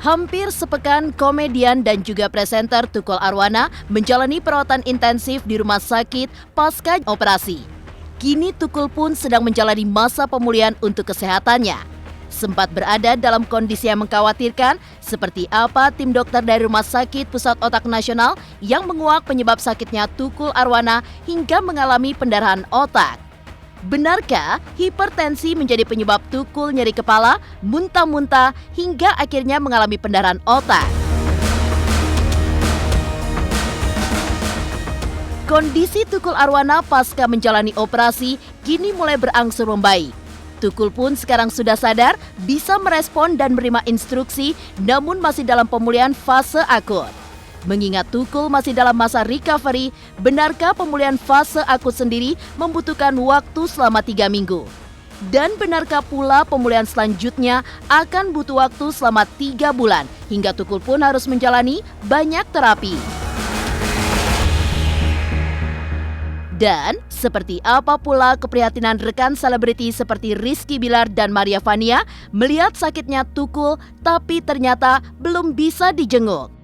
Hampir sepekan, komedian dan juga presenter Tukul Arwana menjalani perawatan intensif di rumah sakit pasca operasi. Kini Tukul pun sedang menjalani masa pemulihan untuk kesehatannya. Sempat berada dalam kondisi yang mengkhawatirkan, seperti apa tim dokter dari Rumah Sakit Pusat Otak Nasional yang menguak penyebab sakitnya Tukul Arwana hingga mengalami pendarahan otak. Benarkah hipertensi menjadi penyebab Tukul nyeri kepala, muntah-muntah, hingga akhirnya mengalami pendarahan otak? Kondisi Tukul Arwana pasca menjalani operasi kini mulai berangsur membaik. Tukul pun sekarang sudah sadar, bisa merespon dan menerima instruksi, namun masih dalam pemulihan fase akut. Mengingat Tukul masih dalam masa recovery, benarkah pemulihan fase akut sendiri membutuhkan waktu selama 3 minggu? Dan benarkah pula pemulihan selanjutnya akan butuh waktu selama 3 bulan, hingga Tukul pun harus menjalani banyak terapi? Dan seperti apa pula keprihatinan rekan selebriti seperti Rizky Bilar dan Maria Vania melihat sakitnya Tukul tapi ternyata belum bisa dijenguk?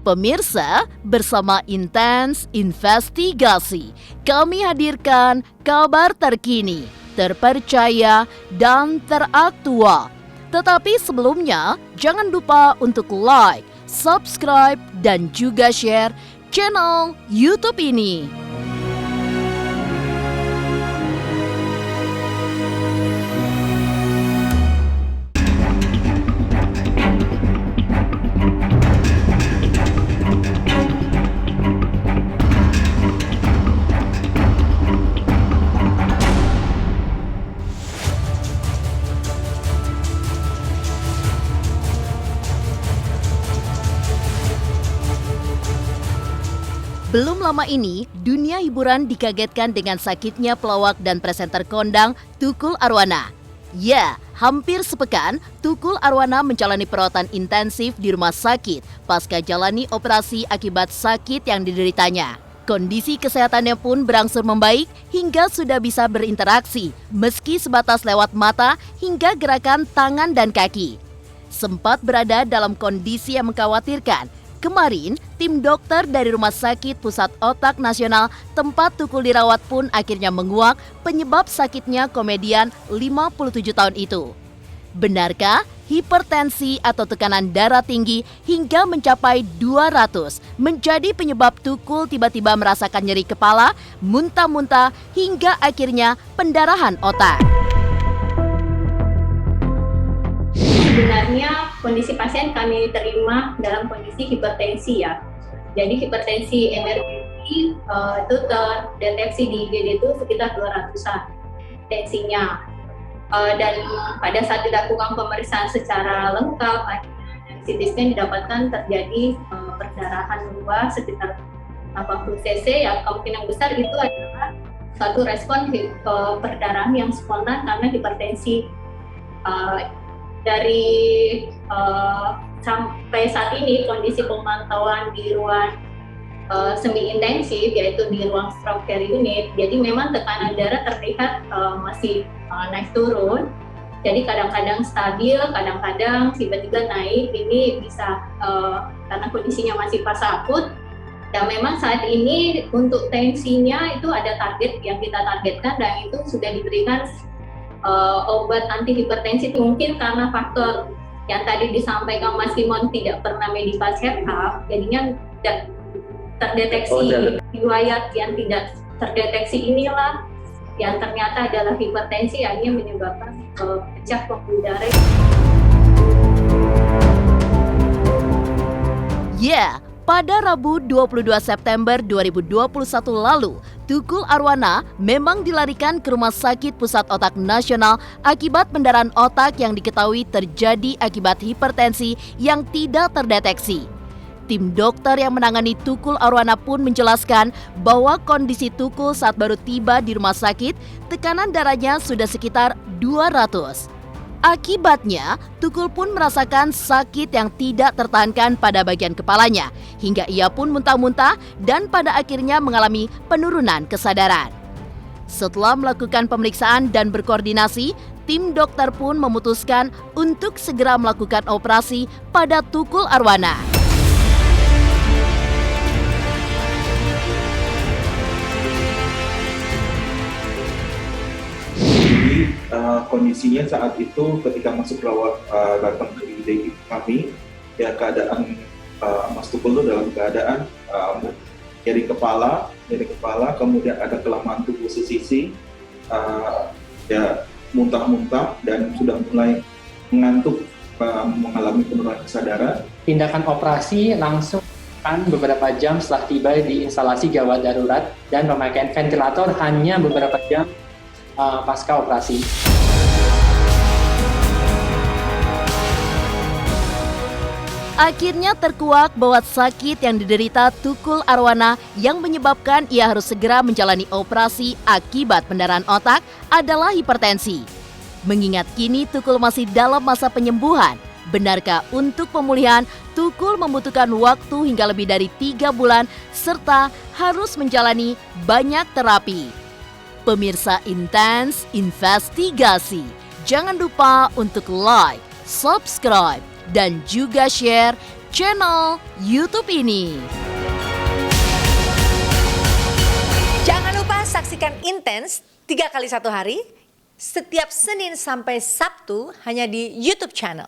Pemirsa, bersama Intens Investigasi, kami hadirkan kabar terkini, terpercaya, dan teraktual. Tetapi sebelumnya, jangan lupa untuk like, subscribe, dan juga share channel YouTube ini. Belum lama ini, dunia hiburan dikagetkan dengan sakitnya pelawak dan presenter kondang Tukul Arwana. Ya, hampir sepekan, Tukul Arwana menjalani perawatan intensif di rumah sakit pasca jalani operasi akibat sakit yang dideritanya. Kondisi kesehatannya pun berangsur membaik hingga sudah bisa berinteraksi, meski sebatas lewat mata hingga gerakan tangan dan kaki. Sempat berada dalam kondisi yang mengkhawatirkan. Kemarin, tim dokter dari Rumah Sakit Pusat Otak Nasional tempat Tukul dirawat pun akhirnya menguak penyebab sakitnya komedian 57 tahun itu. Benarkah hipertensi atau tekanan darah tinggi hingga mencapai 200 menjadi penyebab Tukul tiba-tiba merasakan nyeri kepala, muntah-muntah, hingga akhirnya pendarahan otak? Sebenarnya kondisi pasien kami terima dalam kondisi hipertensi ya. Jadi hipertensi emergensi itu terdeteksi di IGD itu sekitar 200-an tensinya. Dan pada saat dilakukan pemeriksaan secara lengkap, CT scan didapatkan terjadi perdarahan luas sekitar 80 cc. Ya, kemungkinan besar itu adalah suatu respon perdarahan yang spontan karena hipertensi. Dari sampai saat ini kondisi pemantauan di ruang semi intensif, yaitu di ruang stroke care unit, jadi memang tekanan darah terlihat masih naik turun. Jadi kadang-kadang stabil, kadang-kadang tiba-tiba naik. Ini bisa karena kondisinya masih fase akut. Dan memang saat ini untuk tensinya itu ada target yang kita targetkan, dan itu sudah diberikan obat anti hipertensi. Mungkin karena faktor yang tadi disampaikan Mas Kimon tidak pernah medical check up, jadinya tidak terdeteksi. Riwayat yang tidak terdeteksi inilah yang ternyata adalah hipertensi, yang menyebabkan pecah pembuluh darah. Pada Rabu 22 September 2021 lalu, Tukul Arwana memang dilarikan ke Rumah Sakit Pusat Otak Nasional akibat pendarahan otak yang diketahui terjadi akibat hipertensi yang tidak terdeteksi. Tim dokter yang menangani Tukul Arwana pun menjelaskan bahwa kondisi Tukul saat baru tiba di rumah sakit, tekanan darahnya sudah sekitar 200. Akibatnya, Tukul pun merasakan sakit yang tidak tertahankan pada bagian kepalanya, hingga ia pun muntah-muntah dan pada akhirnya mengalami penurunan kesadaran. Setelah melakukan pemeriksaan dan berkoordinasi, tim dokter pun memutuskan untuk segera melakukan operasi pada Tukul Arwana. Jadi kondisinya saat itu ketika masuk rawat datang ke IGD kami, ya keadaan Mas Tukul itu dalam keadaan nyeri kepala, kemudian ada kelemahan tubuh sesisi, ya muntah-muntah dan sudah mulai mengantuk, mengalami penurunan kesadaran. Tindakan operasi langsung beberapa jam setelah tiba di instalasi gawat darurat dan pemakaian ventilator hanya beberapa jam pasca operasi. Akhirnya terkuak bahwa sakit yang diderita Tukul Arwana yang menyebabkan ia harus segera menjalani operasi akibat pendarahan otak adalah hipertensi. Mengingat kini Tukul masih dalam masa penyembuhan, benarkah untuk pemulihan Tukul membutuhkan waktu hingga lebih dari 3 bulan serta harus menjalani banyak terapi? Pemirsa Intens Investigasi, jangan lupa untuk like, subscribe, dan juga share channel YouTube ini. Jangan lupa saksikan Intens 3 kali 1 hari, setiap Senin sampai Sabtu hanya di YouTube channel.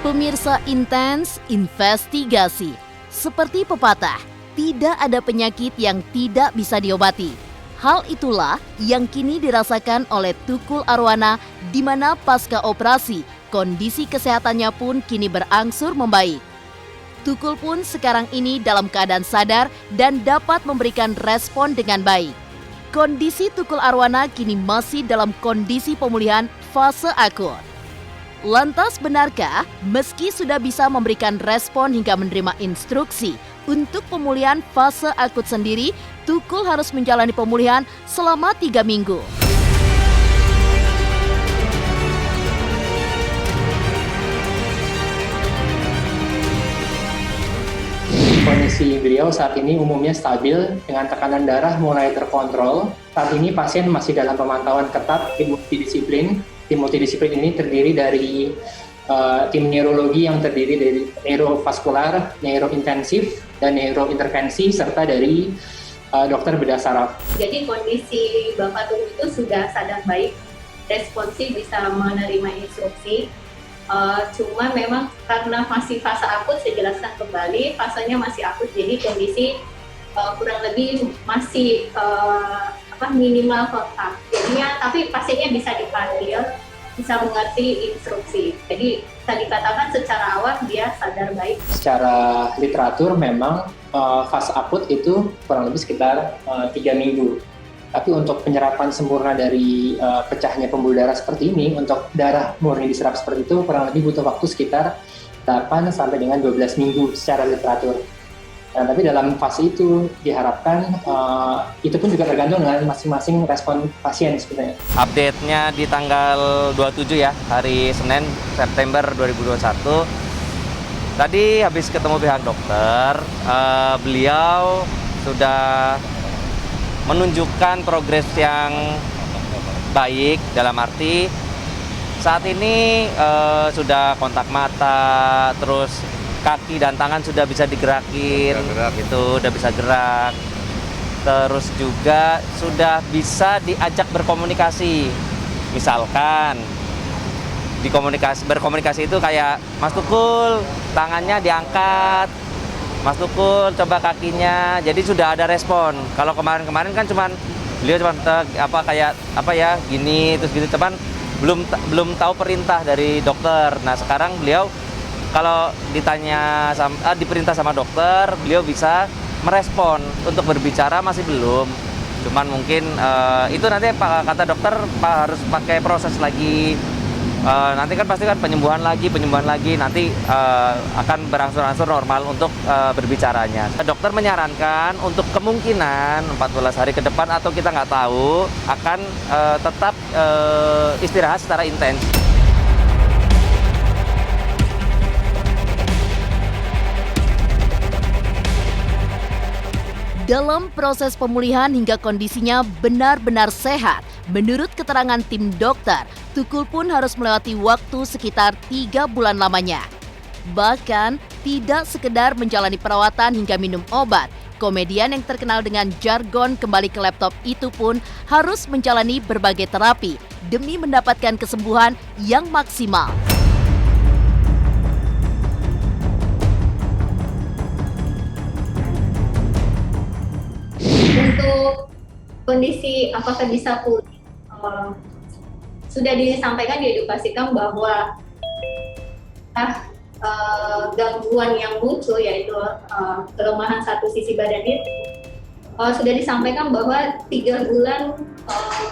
Pemirsa Intens Investigasi, seperti pepatah, tidak ada penyakit yang tidak bisa diobati. Hal itulah yang kini dirasakan oleh Tukul Arwana, di mana pasca operasi, kondisi kesehatannya pun kini berangsur membaik. Tukul pun sekarang ini dalam keadaan sadar dan dapat memberikan respon dengan baik. Kondisi Tukul Arwana kini masih dalam kondisi pemulihan fase akut. Lantas benarkah meski sudah bisa memberikan respon hingga menerima instruksi untuk pemulihan fase akut sendiri, Tukul harus menjalani pemulihan selama 3 minggu? Kondisi beliau saat ini umumnya stabil dengan tekanan darah mulai terkontrol. Saat ini pasien masih dalam pemantauan ketat tim multidisiplin. Tim multidisiplin ini terdiri dari tim neurologi yang terdiri dari neurovaskular, neurointensif, dan neurointervensi, serta dari dokter bedah saraf. Jadi kondisi Bapak Tukul itu sudah sadar baik, responsif, bisa menerima instruksi. Cuma memang karena masih fase akut, saya jelaskan kembali, fasenya masih akut, jadi kondisi kurang lebih masih minimal kontak. Jadinya, tapi pasiennya bisa dipanggil, bisa mengerti instruksi. Jadi bisa dikatakan secara awal dia sadar baik. Secara literatur memang fase akut itu kurang lebih sekitar 3 minggu. Tapi untuk penyerapan sempurna dari pecahnya pembuluh darah seperti ini, untuk darah murni diserap seperti itu kurang lebih butuh waktu sekitar 8 sampai dengan 12 minggu secara literatur. Nah, tapi dalam fase itu diharapkan itu pun juga tergantung dengan masing-masing respon pasien sebenarnya. Update-nya di tanggal 27 ya, hari Senin September 2021. Tadi habis ketemu pihak dokter, beliau sudah menunjukkan progres yang baik, dalam arti saat ini sudah kontak mata, terus kaki dan tangan sudah bisa digerakin, gitu, udah bisa gerak. Terus juga sudah bisa diajak berkomunikasi. Misalkan berkomunikasi itu kayak, Mas Tukul, tangannya diangkat, Mas Tukul coba kakinya. Jadi sudah ada respon. Kalau kemarin-kemarin kan beliau gini terus gitu, cuman belum tahu perintah dari dokter. Nah, sekarang beliau kalau diperintah sama dokter, beliau bisa merespon. Untuk berbicara masih belum. Cuman mungkin itu nanti kata dokter harus pakai proses lagi. Nanti kan pasti kan penyembuhan lagi, nanti akan berangsur-angsur normal untuk berbicaranya. Dokter menyarankan untuk kemungkinan 14 hari ke depan atau kita nggak tahu, akan tetap istirahat secara intens. Dalam proses pemulihan hingga kondisinya benar-benar sehat, menurut keterangan tim dokter, Tukul pun harus melewati waktu sekitar 3 bulan lamanya. Bahkan, tidak sekedar menjalani perawatan hingga minum obat, komedian yang terkenal dengan jargon kembali ke laptop itu pun harus menjalani berbagai terapi demi mendapatkan kesembuhan yang maksimal. Untuk kondisi apakah bisa pulih, sudah disampaikan, diedukasikan bahwa gangguan yang muncul yaitu kelemahan satu sisi badan itu sudah disampaikan bahwa 3 bulan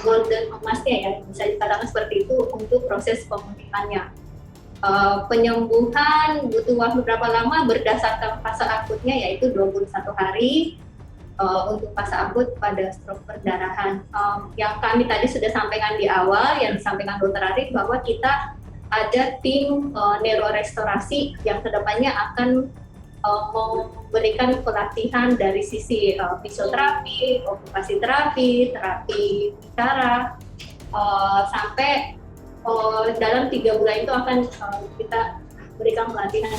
golden emasnya ya, bisa dikatakan seperti itu untuk proses pemulihannya. Penyembuhan butuh waktu berapa lama berdasarkan fase akutnya, yaitu 21 hari untuk fase akut pada stroke perdarahan. Yang kami tadi sudah sampaikan di awal, yang disampaikan Dr. Arif, bahwa kita ada tim neurorestorasi yang kedepannya akan memberikan pelatihan dari sisi fisioterapi, okupasi terapi, terapi bicara, sampai dalam 3 bulan itu akan kita berikan pelatihan.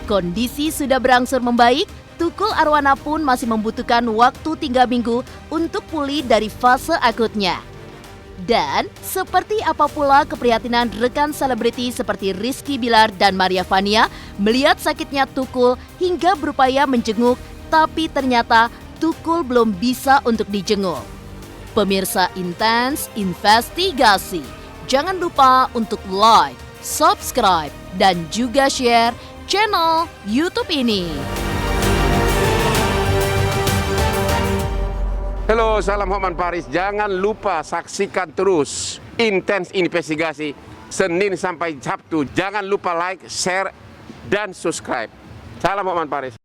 Kondisi sudah berangsur membaik, Tukul Arwana pun masih membutuhkan waktu 3 minggu untuk pulih dari fase akutnya. Dan seperti apa pula keprihatinan rekan selebriti seperti Rizky Bilar dan Maria Vania melihat sakitnya Tukul hingga berupaya menjenguk, tapi ternyata Tukul belum bisa untuk dijenguk. Pemirsa Intens Investigasi, jangan lupa untuk like, subscribe, dan juga share channel YouTube ini. Halo, salam Hotman Paris. Jangan lupa saksikan terus Intens Investigasi Senin sampai Sabtu. Jangan lupa like, share, dan subscribe. Salam Hotman Paris.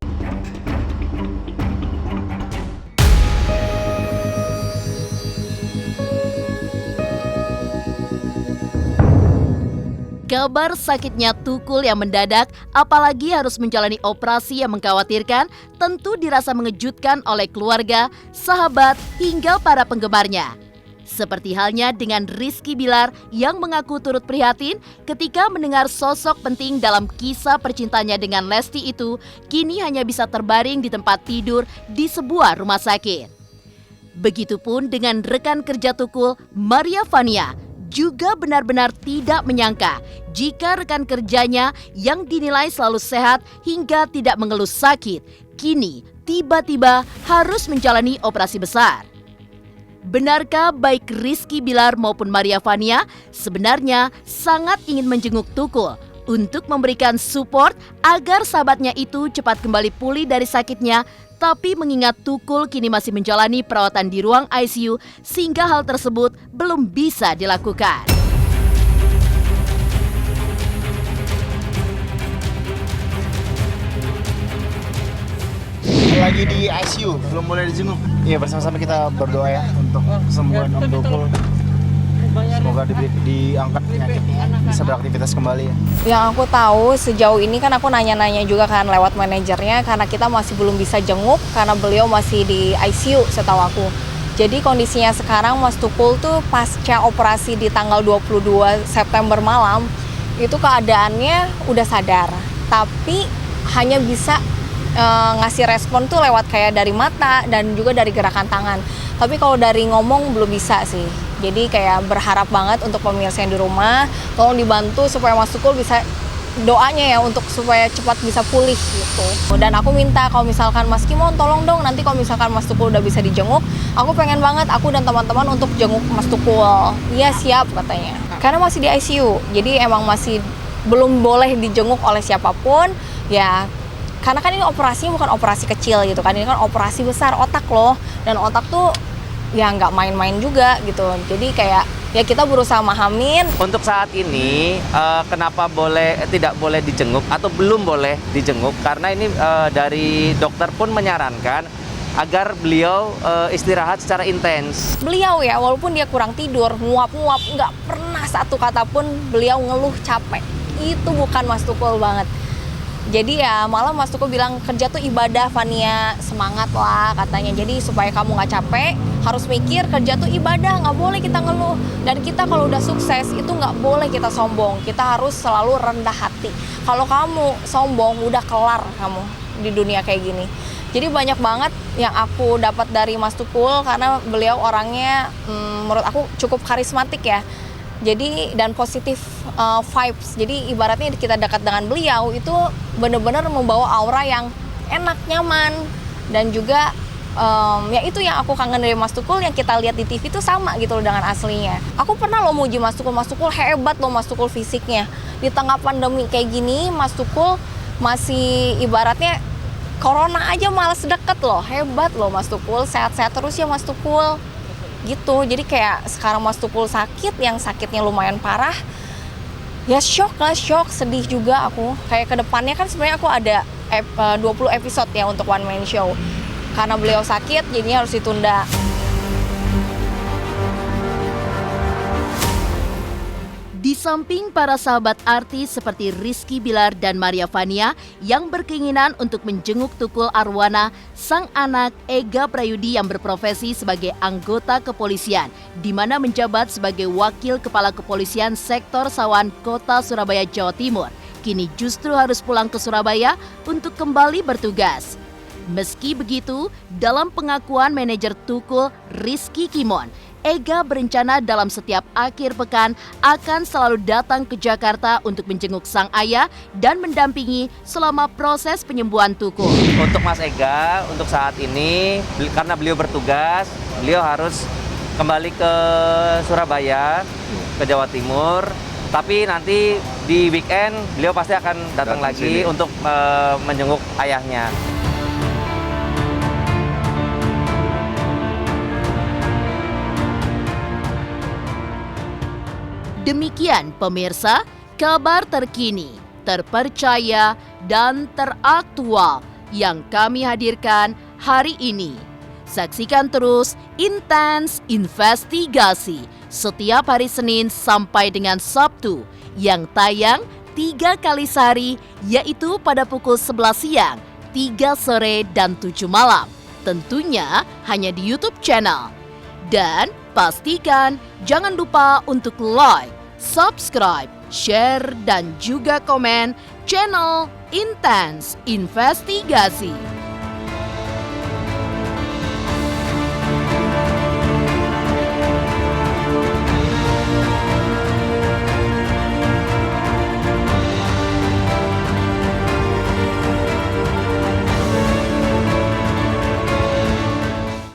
Kabar sakitnya Tukul yang mendadak, apalagi harus menjalani operasi yang mengkhawatirkan, tentu dirasa mengejutkan oleh keluarga, sahabat, hingga para penggemarnya. Seperti halnya dengan Rizky Bilar yang mengaku turut prihatin ketika mendengar sosok penting dalam kisah percintanya dengan Lesti itu kini hanya bisa terbaring di tempat tidur di sebuah rumah sakit. Begitupun dengan rekan kerja Tukul, Maria Vania, juga benar-benar tidak menyangka jika rekan kerjanya yang dinilai selalu sehat hingga tidak mengeluh sakit, kini tiba-tiba harus menjalani operasi besar. Benarkah baik Rizky Bilar maupun Maria Vania sebenarnya sangat ingin menjenguk Tukul untuk memberikan support agar sahabatnya itu cepat kembali pulih dari sakitnya? Tapi mengingat Tukul kini masih menjalani perawatan di ruang ICU sehingga hal tersebut belum bisa dilakukan. Lagi di ICU, belum boleh dijenguk. Iya, bersama-sama kita berdoa ya untuk kesembuhan Om Tukul. Semoga diangkat penyakitnya, bisa beraktivitas kembali ya. Yang aku tahu sejauh ini kan aku nanya-nanya juga kan lewat manajernya, karena kita masih belum bisa jenguk karena beliau masih di ICU setahu aku. Jadi kondisinya sekarang Mas Tukul tuh pasca operasi di tanggal 22 September malam, itu keadaannya udah sadar. Tapi hanya bisa ngasih respon tuh lewat kayak dari mata dan juga dari gerakan tangan. Tapi kalau dari ngomong belum bisa sih. Jadi kayak berharap banget untuk pemirsa yang di rumah, tolong dibantu supaya Mas Tukul bisa, doanya ya untuk supaya cepat bisa pulih gitu. Dan aku minta kalau misalkan Mas Kimon tolong dong nanti kalau misalkan Mas Tukul udah bisa dijenguk, aku pengen banget aku dan teman-teman untuk jenguk Mas Tukul. Iya siap katanya. Karena masih di ICU, jadi emang masih belum boleh dijenguk oleh siapapun ya. Karena kan ini operasinya bukan operasi kecil gitu kan, ini kan operasi besar otak loh. Dan otak tuh ya nggak main-main juga gitu. Jadi kayak ya kita berusaha mahamin. Untuk saat ini kenapa tidak boleh dijenguk atau belum boleh dijenguk, karena ini dari dokter pun menyarankan agar beliau istirahat secara intens. Beliau ya walaupun dia kurang tidur, nguap-nguap, nggak pernah satu kata pun beliau ngeluh capek. Itu bukan Mas Tukul banget. Jadi ya malah Mas Tukul bilang kerja tuh ibadah Fania, semangat lah katanya. Jadi supaya kamu nggak capek, harus mikir kerja tuh ibadah, nggak boleh kita ngeluh. Dan kita kalau udah sukses itu nggak boleh kita sombong, kita harus selalu rendah hati. Kalau kamu sombong udah kelar kamu di dunia kayak gini. Jadi banyak banget yang aku dapat dari Mas Tukul karena beliau orangnya menurut aku cukup karismatik ya. Jadi dan positif vibes. Jadi ibaratnya kita dekat dengan beliau itu benar-benar membawa aura yang enak, nyaman, dan juga ya itu yang aku kangen dari Mas Tukul, yang kita lihat di TV itu sama gitu loh dengan aslinya. Aku pernah loh muji Mas Tukul hebat loh Mas Tukul fisiknya. Di tengah pandemi kayak gini Mas Tukul masih ibaratnya corona aja malas deket loh, hebat loh Mas Tukul, sehat-sehat terus ya Mas Tukul. Gitu, jadi kayak sekarang Mas Tukul sakit, yang sakitnya lumayan parah, ya shock, sedih juga aku. Kayak kedepannya kan sebenarnya aku ada 20 episode ya untuk one man show. Karena beliau sakit, jadinya harus ditunda. Di samping para sahabat artis seperti Rizky Bilar dan Maria Vania yang berkeinginan untuk menjenguk Tukul Arwana, sang anak Ega Prayudi yang berprofesi sebagai anggota kepolisian, di mana menjabat sebagai Wakil Kepala Kepolisian Sektor Sawan Kota Surabaya, Jawa Timur, kini justru harus pulang ke Surabaya untuk kembali bertugas. Meski begitu, dalam pengakuan manajer Tukul Rizky Kimon, Ega berencana dalam setiap akhir pekan akan selalu datang ke Jakarta untuk menjenguk sang ayah dan mendampingi selama proses penyembuhan Tukul. Untuk Mas Ega, untuk saat ini, karena beliau bertugas, beliau harus kembali ke Surabaya, ke Jawa Timur. Tapi nanti di weekend, beliau pasti akan datang lagi untuk menjenguk ayahnya. Demikian pemirsa, kabar terkini, terpercaya, dan teraktual yang kami hadirkan hari ini. Saksikan terus Intens Investigasi setiap hari Senin sampai dengan Sabtu yang tayang 3 kali sehari, yaitu pada pukul 11 siang, 3 sore, dan 7 malam. Tentunya hanya di YouTube channel. Dan pastikan jangan lupa untuk like, subscribe, share, dan juga komen channel Intens Investigasi.